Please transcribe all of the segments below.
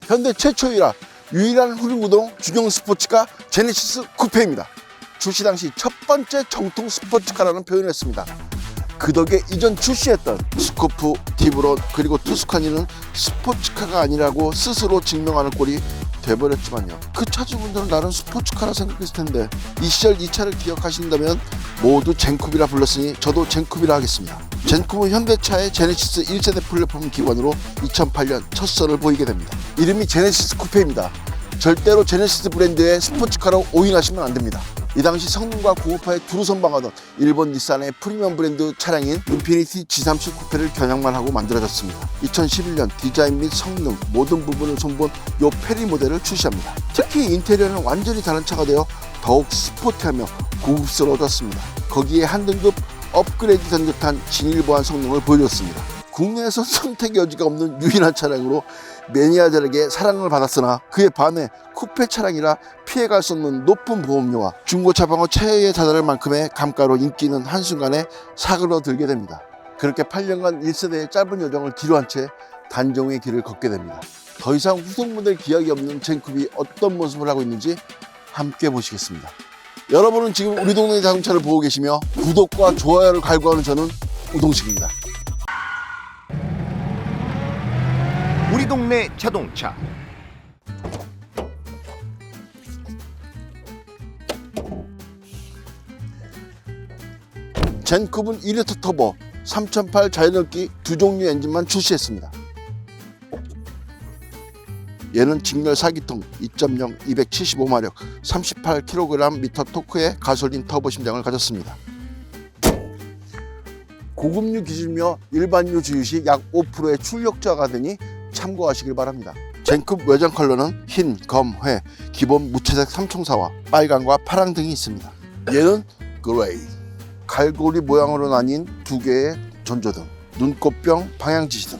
현대 최초이라 유일한 후륜구동 중형 스포츠카 제네시스 쿠페입니다. 출시 당시 첫 번째 정통 스포츠카라는 표현을 했습니다. 그 덕에 이전 출시했던 스코프, 티브론 그리고 투스카니는 스포츠카가 아니라고 스스로 증명하는 꼴이 돼버렸지만요. 그 차주분들은 나름 스포츠카라 생각했을 텐데 이 시절 이 차를 기억하신다면 모두 젠쿱이라 불렀으니 저도 젠쿱이라 하겠습니다. 젠쿱은 현대차의 제네시스 1세대 플랫폼 기반으로 2008년 첫 선을 보이게 됩니다. 이름이 제네시스 쿠페입니다. 절대로 제네시스 브랜드의 스포츠카로 오인하시면 안 됩니다. 이 당시 성능과 고급화에 두루 선방하던 일본 닛산의 프리미엄 브랜드 차량인 인피니티 G37 쿠페를 겨냥만 하고 만들어졌습니다. 2011년 디자인 및 성능 모든 부분을 손본 요 페리 모델을 출시합니다. 특히 인테리어는 완전히 다른 차가 되어 더욱 스포티하며 고급스러워졌습니다. 거기에 한 등급 업그레이드 된 듯한 진일보한 성능을 보여줬습니다. 국내에서 선택의 여지가 없는 유일한 차량으로 매니아들에게 사랑을 받았으나 그에 반해 쿠페 차량이라 피해갈 수 없는 높은 보험료와 중고차 방어 최애에 다다를 만큼의 감가로 인기는 한순간에 사그러들게 됩니다. 그렇게 8년간 1세대의 짧은 여정을 뒤로한 채 단종의 길을 걷게 됩니다. 더 이상 후속 모델 기약이 없는 젠쿱이 어떤 모습을 하고 있는지 함께 보시겠습니다. 여러분은 지금 우리 동네 자동차를 보고 계시며 구독과 좋아요를 갈구하는 저는 우동식입니다. 우리 동네 자동차. 젠쿱은 2리터 터보 3008 자연흡기 두 종류 엔진만 출시했습니다. 얘는 직렬 4기통 2.0 275마력 38kg/m 토크의 가솔린 터보 심장을 가졌습니다. 고급류 기준이며 일반류 주유 시 약 5%의 출력 저하가 되니 참고하시길 바랍니다. 젠쿱 외장 컬러는 흰, 검, 회, 기본 무채색 삼총사와 빨강과 파랑 등이 있습니다. 얘는 그레이, 갈고리 모양으로 나뉜 두 개의 전조등, 눈꽃병 방향지시등,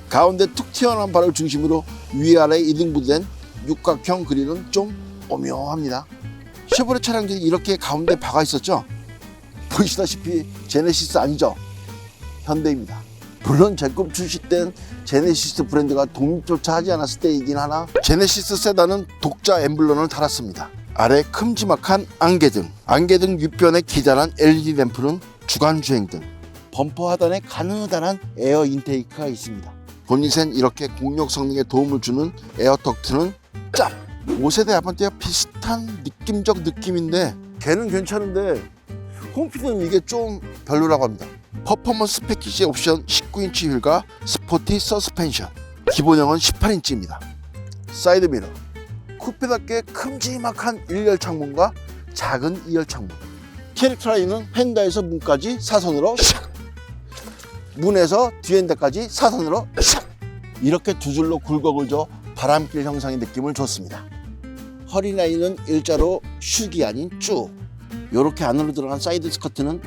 가운데 툭 튀어나온 발을 중심으로 위아래 이등분된 육각형 그릴은 좀 오묘합니다. 쉐보레 차량들이 이렇게 가운데 박아 있었죠? 보시다시피 제네시스 아니죠? 현대입니다. 물론 젠쿱 출시 땐 제네시스 브랜드가 독립조차 하지 않았을 때이긴 하나 제네시스 세단은 독자 엠블럼을 달았습니다. 아래 큼지막한 안개등, 안개등 윗변에 기다란 LED 램프는 주간주행등, 범퍼 하단에 가느다란 에어 인테이크가 있습니다. 본닛엔 이렇게 공력 성능에 도움을 주는 에어 덕트는 짭! 5세대 아반떼와 비슷한 느낌적 느낌인데 걔는 괜찮은데 홈피드는 이게 좀 별로라고 합니다. 퍼포먼스 패키지 옵션 19인치 휠과 스포티 서스펜션, 기본형은 18인치입니다. 사이드 미러, 쿠페답게 큼지막한 1열 창문과 작은 2열 창문, 캐릭터라인은 펜다에서 문까지 사선으로 샥! 문에서 뒤엔드까지 사선으로 샥! 이렇게 두 줄로 굴곡을 바람길 형상의 느낌을 줬습니다. 허리 라인은 일자로 슉이 아닌 쭉, 이렇게 안으로 들어간 사이드 스커트는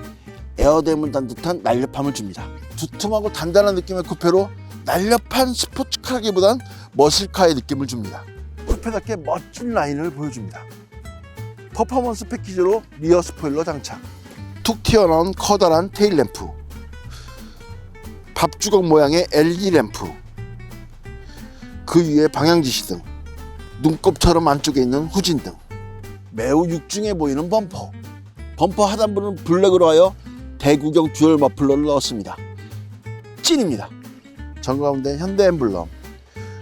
에어댐을 단 듯한 날렵함을 줍니다. 두툼하고 단단한 느낌의 쿠페로 날렵한 스포츠카라기보단 머슬카의 느낌을 줍니다. 쿠페답게 멋진 라인을 보여줍니다. 퍼포먼스 패키지로 리어 스포일러 장착, 툭 튀어나온 커다란 테일 램프, 밥주걱 모양의 LED 램프, 그 위에 방향지시등, 눈곱처럼 안쪽에 있는 후진등, 매우 육중해 보이는 범퍼, 범퍼 하단부는 블랙으로 하여 대구경 듀얼 머플러를 넣었습니다. 찐입니다. 정가운데 현대 엠블럼,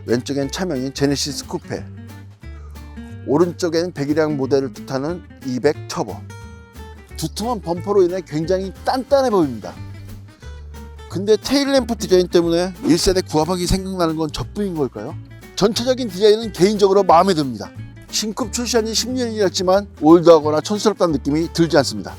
왼쪽엔 차명인 제네시스 쿠페, 오른쪽엔 배기량 모델을 뜻하는 200 터보. 두툼한 범퍼로 인해 굉장히 단단해 보입니다. 근데 테일램프 디자인 때문에 1세대 구하박이 생각나는 건 저뿐인 걸까요? 전체적인 디자인은 개인적으로 마음에 듭니다. 신쿱 출시한 지 10년이 지났지만 올드하거나 촌스럽다는 느낌이 들지 않습니다.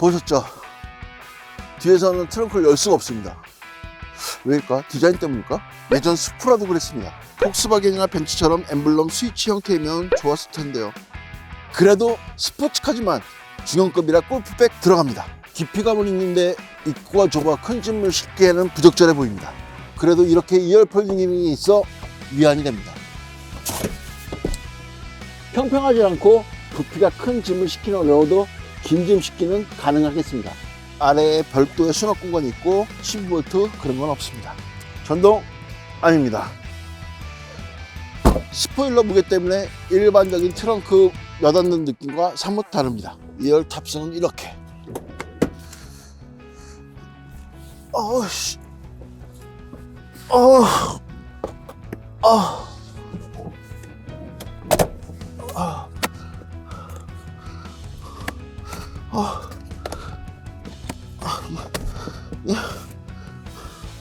보셨죠? 뒤에서는 트렁크를 열 수가 없습니다. 왜일까? 디자인 때문일까? 예전 스프라도 그랬습니다. 폭스바겐이나 벤츠처럼 엠블럼 스위치 형태이면 좋았을 텐데요. 그래도 스포츠카지만 중형급이라 골프백 들어갑니다. 깊이감은 있는데 입구가 좁아 큰 짐을 싣기에는 부적절해 보입니다. 그래도 이렇게 2열 폴딩 기능이 있어 위안이 됩니다. 평평하지 않고 부피가 큰 짐을 싣기는 어려워도 긴 짐 싣기는 가능하겠습니다. 아래에 별도의 수납 공간이 있고 12V 그런 건 없습니다. 전동 아닙니다. 스포일러 무게 때문에 일반적인 트렁크 여닫는 느낌과 사뭇 다릅니다. 2열 탑승은 이렇게.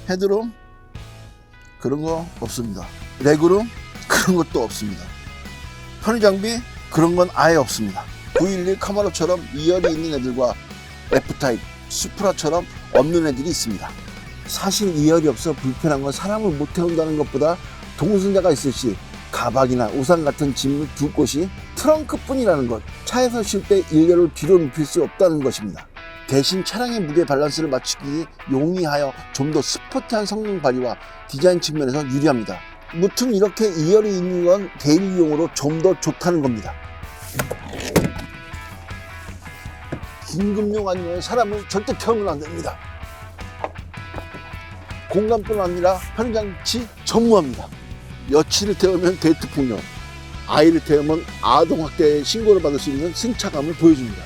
헤드룸 그런 거 없습니다. 레그룸 그런 것도 없습니다. 편의장비 그런 건 아예 없습니다. 911 카마로처럼 2열이 있는 애들과 F타입, 수프라처럼 없는 애들이 있습니다. 사실 2열이 없어 불편한 건 사람을 못 태운다는 것보다 동승자가 있을 시 가방이나 우산 같은 짐을 둘 곳이 트렁크뿐이라는 것, 차에서 쉴 때 1열을 뒤로 눕힐 수 없다는 것입니다. 대신 차량의 무게 밸런스를 맞추기 용이하여 좀 더 스포티한 성능 발휘와 디자인 측면에서 유리합니다. 무튼 이렇게 2열이 있는 건 데일리용으로 좀 더 좋다는 겁니다. 긴급용 안전에 사람을 절대 태우면 안 됩니다. 공간뿐 아니라 편의장치 전무합니다. 여친을 태우면 데이트 폭력, 아이를 태우면 아동학대의 신고를 받을 수 있는 승차감을 보여줍니다.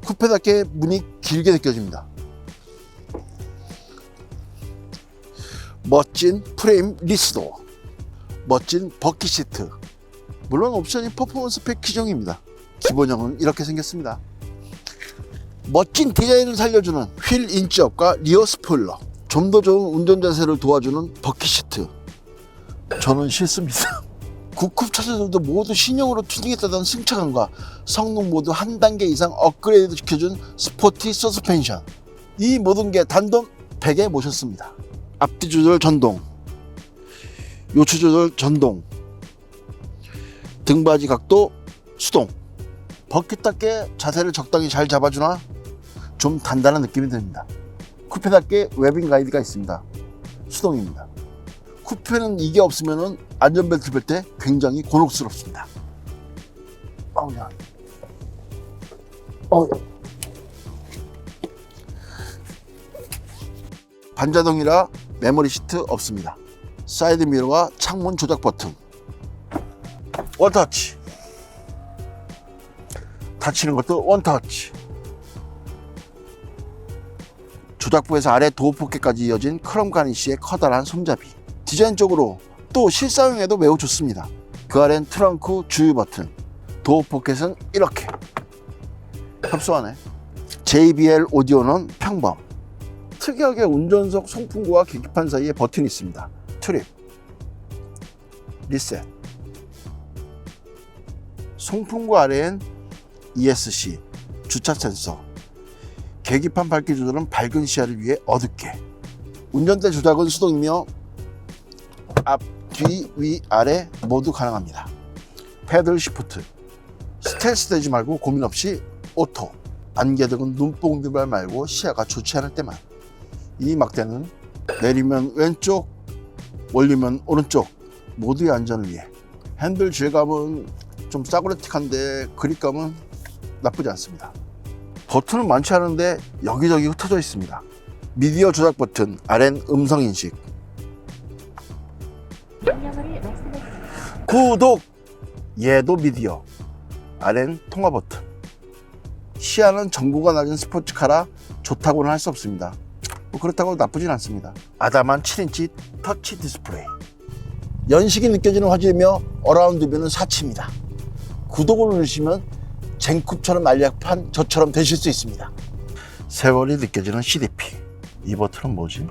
쿠페답게 문이 길게 느껴집니다. 멋진 프레임 리스도, 멋진 버킷 시트, 물론 옵션이 퍼포먼스 팩 기종입니다. 기본형은 이렇게 생겼습니다. 멋진 디자인을 살려주는 휠 인치업과 리어 스포일러, 좀 더 좋은 운전 자세를 도와주는 버킷 시트. 저는 싫습니다. 9급 차주들도 모두 신형으로 튜닝했다던 승차감과 성능 모두 한 단계 이상 업그레이드 시켜준 스포티 서스펜션. 이 모든 게 단돈 100에 모셨습니다. 앞뒤 조절 전동, 요추 조절 전동, 등받이 각도 수동. 버킷답게 자세를 적당히 잘 잡아주나 좀 단단한 느낌이 듭니다. 쿠페답게 웨빙 가이드가 있습니다. 수동입니다. 쿠페는 이게 없으면 안전벨트 뺄 때 굉장히 곤혹스럽습니다. 아우야. 반자동이라 메모리 시트 없습니다. 사이드 미러와 창문 조작 버튼, 원터치, 닫히는 것도 원터치, 조작부에서 아래 도어 포켓까지 이어진 크롬 가니쉬의 커다란 손잡이. 디자인적으로 또 실사용에도 매우 좋습니다. 그 아래는 트렁크 주유 버튼, 도어 포켓은 이렇게 협소하네. JBL 오디오는 평범. 특이하게 운전석 송풍구와 계기판 사이에 버튼이 있습니다. 트립, 리셋. 송풍구 아래엔 ESC, 주차 센서. 계기판 밝기 조절은 밝은 시야를 위해 어둡게. 운전대 조작은 수동이며 앞, 뒤, 위, 아래 모두 가능합니다. 패들 시프트. 스텔스 되지 말고 고민 없이 오토. 안개등은 눈뽕 들발 말고 시야가 좋지 않을 때만. 이 막대는 내리면 왼쪽, 올리면 오른쪽 모두의 안전을 위해. 핸들 질감은 좀 싸구려틱한데 그립감은 나쁘지 않습니다. 버튼은 많지 않은데 여기저기 흩어져 있습니다. 미디어 조작 버튼, 아래는 음성 인식. 구독! 얘도 미디어. 아래는 통화 버튼. 시야는 전고가 낮은 스포츠카라 좋다고는 할 수 없습니다. 그렇다고 나쁘진 않습니다. 아담한 7인치 터치 디스플레이. 연식이 느껴지는 화질이며 어라운드 뷰는 사치입니다. 구독을 누르시면 젠쿱처럼 날렵한 저처럼 되실 수 있습니다. 세월이 느껴지는 CDP. 이 버튼은 뭐지?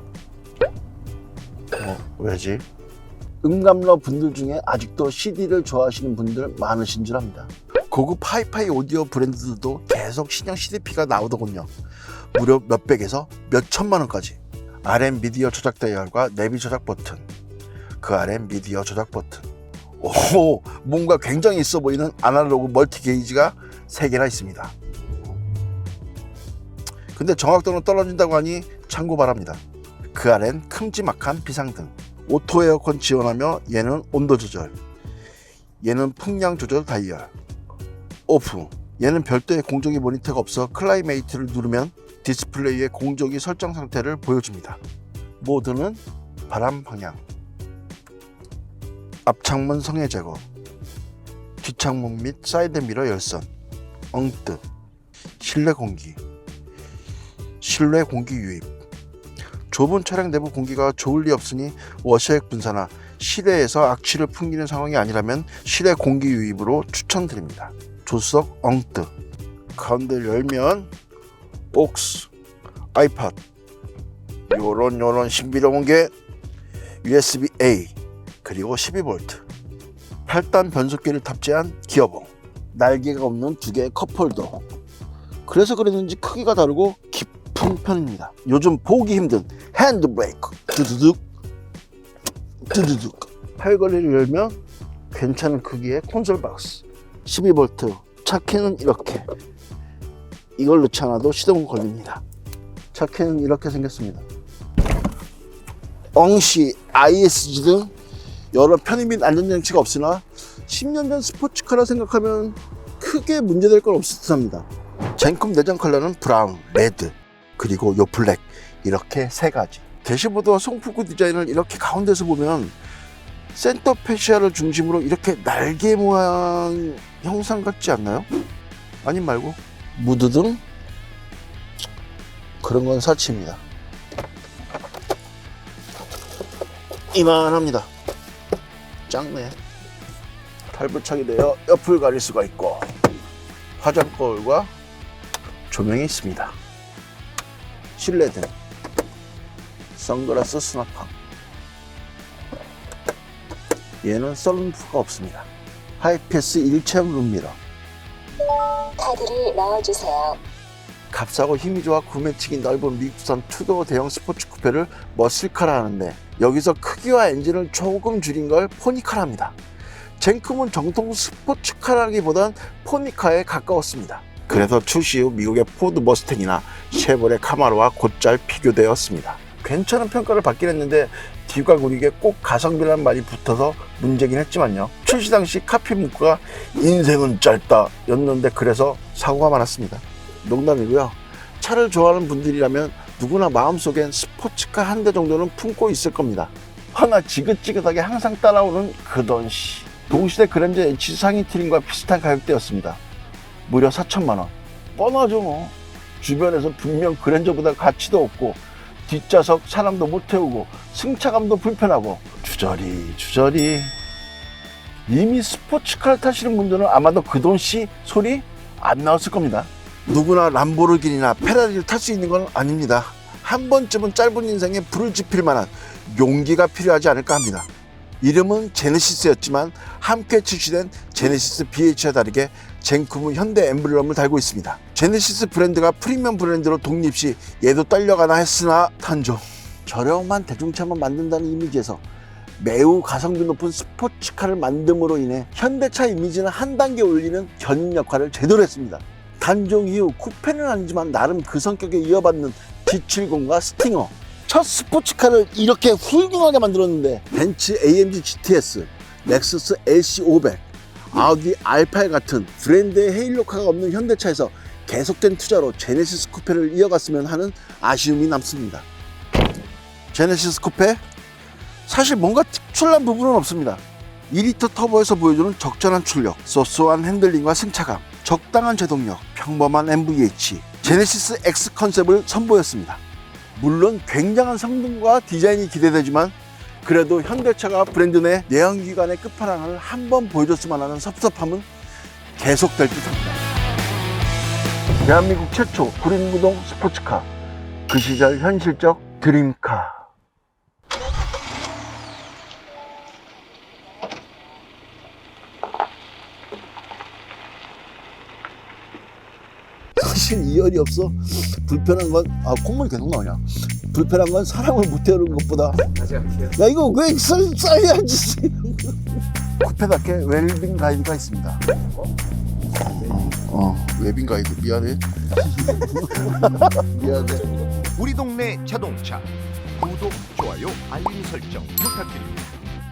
왜지? 음감러 분들 중에 아직도 CD를 좋아하시는 분들 많으신 줄 압니다. 고급 하이파이 오디오 브랜드들도 계속 신형 CDP가 나오더군요. 무려 몇백에서 몇천만 원까지. RM 미디어 조작 다이얼과 내비 조작 버튼, 그 RM 미디어 조작 버튼. 오, 뭔가 굉장히 있어 보이는 아날로그 멀티 게이지가 3개나 있습니다. 근데 정확도는 떨어진다고 하니 참고 바랍니다. 그 아래는 큼지막한 비상등, 오토 에어컨 지원하며 얘는 온도 조절, 얘는 풍량 조절 다이얼, 오프, 얘는 별도의 공조기 모니터가 없어 클라이메이트를 누르면 디스플레이의 공조기 설정 상태를 보여줍니다. 모드는 바람 방향, 앞창문 성해 제거, 뒷창문 및 사이드 미러 열선, 엉뜨, 실내 공기, 실내 공기 유입. 좁은 차량 내부 공기가 좋을 리 없으니 워셔액 분사나 실외에서 악취를 풍기는 상황이 아니라면 실내 공기 유입으로 추천드립니다. 조수석 엉뜨, 가운데를 열면 aux, 아이팟, 요런 신비로운 게 USB-A, 그리고 12V, 8단 변속기를 탑재한 기어봉, 날개가 없는 2개의 컵홀더. 그래서 그랬는지 크기가 다르고 깊은 편입니다. 요즘 보기 힘든 핸드브레이크, 두두둑 두두둑. 팔걸이를 열면 괜찮은 크기의 콘솔 박스, 12V. 차키는 이렇게, 이걸 넣지 않아도 시동은 걸립니다. 차키는 이렇게 생겼습니다. 엉시, ISG 등 여러 편의 및 안전장치가 없으나 10년 전 스포츠카라 생각하면 크게 문제될 건 없을 듯 합니다. 젠쿰 내장 컬러는 브라운, 레드, 그리고 요 블랙, 이렇게 3가지. 대시보드와 송풍구 디자인을 이렇게 가운데서 보면 센터 패시아를 중심으로 이렇게 날개 모양 형상 같지 않나요? 아님 말고 무드 등 그런 건 사치입니다. 이만합니다. 작네. 탈부착이 되어 옆을 가릴 수가 있고 화장 거울과 조명이 있습니다. 실내등, 선글라스 수납함. 얘는 썬루프가 없습니다. 하이패스 일체형 룸미러. 카드를 넣어주세요. 값싸고 힘이 좋아 구매층이 넓은 미국산 투도어 대형 스포츠 쿠페를 머슬카라 하는데 여기서 크기와 엔진을 조금 줄인 걸 포니카랍니다. 젠쿰은 정통 스포츠카라기보단 포니카에 가까웠습니다. 그래서 출시 후 미국의 포드 머스탱이나 쉐보레 카마로와 곧잘 비교되었습니다. 괜찮은 평가를 받긴 했는데 뒤가 구리게 꼭 가성비라는 말이 붙어서 문제긴 했지만요. 출시 당시 카피 문구가 인생은 짧다 였는데 그래서 사고가 많았습니다. 농담이고요. 차를 좋아하는 분들이라면 누구나 마음속엔 스포츠카 한 대 정도는 품고 있을 겁니다. 하나 지긋지긋하게 항상 따라오는 그 돈 씨. 동시대 그랜저 H 상위 트림과 비슷한 가격대였습니다. 무려 4천만 원. 뻔하죠 뭐. 주변에서 분명 그랜저보다 가치도 없고 뒷좌석 사람도 못 태우고 승차감도 불편하고 주저리 이미 스포츠카를 타시는 분들은 아마도 그 돈 씨 소리 안 나왔을 겁니다. 누구나 람보르기니나 페라리를 탈 수 있는 건 아닙니다. 한 번쯤은 짧은 인생에 불을 지필 만한 용기가 필요하지 않을까 합니다. 이름은 제네시스였지만 함께 출시된 제네시스 BH와 다르게 젠쿰은 현대 엠블럼을 달고 있습니다. 제네시스 브랜드가 프리미엄 브랜드로 독립 시 얘도 딸려가나 했으나 탄종. 저렴한 대중차만 만든다는 이미지에서 매우 가성비 높은 스포츠카를 만듦으로 인해 현대차 이미지는 한 단계 올리는 견인 역할을 제대로 했습니다. 단종 이후 쿠페는 아니지만 나름 그 성격에 이어받는 D70과 스팅어, 첫 스포츠카를 이렇게 훌륭하게 만들었는데 벤츠 AMG GTS, 렉서스 LC500, 아우디 R8 같은 브랜드의 헤일로카가 없는 현대차에서 계속된 투자로 제네시스 쿠페를 이어갔으면 하는 아쉬움이 남습니다. 제네시스 쿠페? 사실 뭔가 특출난 부분은 없습니다. 2리터 터보에서 보여주는 적절한 출력, 소소한 핸들링과 승차감, 적당한 제동력, 평범한 MVH, 제네시스 X 컨셉을 선보였습니다. 물론 굉장한 성능과 디자인이 기대되지만 그래도 현대차가 브랜드 내 내연기관의 끝판왕을 한번 보여줬으면 하는 섭섭함은 계속될 듯합니다. 대한민국 최초 구린구동 스포츠카, 그 시절 현실적 드림카. 칠 이열이 없어. 불편한 건 콧물이 계속 나오냐. 불편한 건 사람을 못 태우는 것보다. 다시 할게요. 야 이거 왜 써야지. 쿠페답게 웰빙 가이드가 있습니다. 웰빙 가이드 미안해. 미안해. 우리 동네 자동차 구독, 좋아요, 알림 설정 부탁드립니다.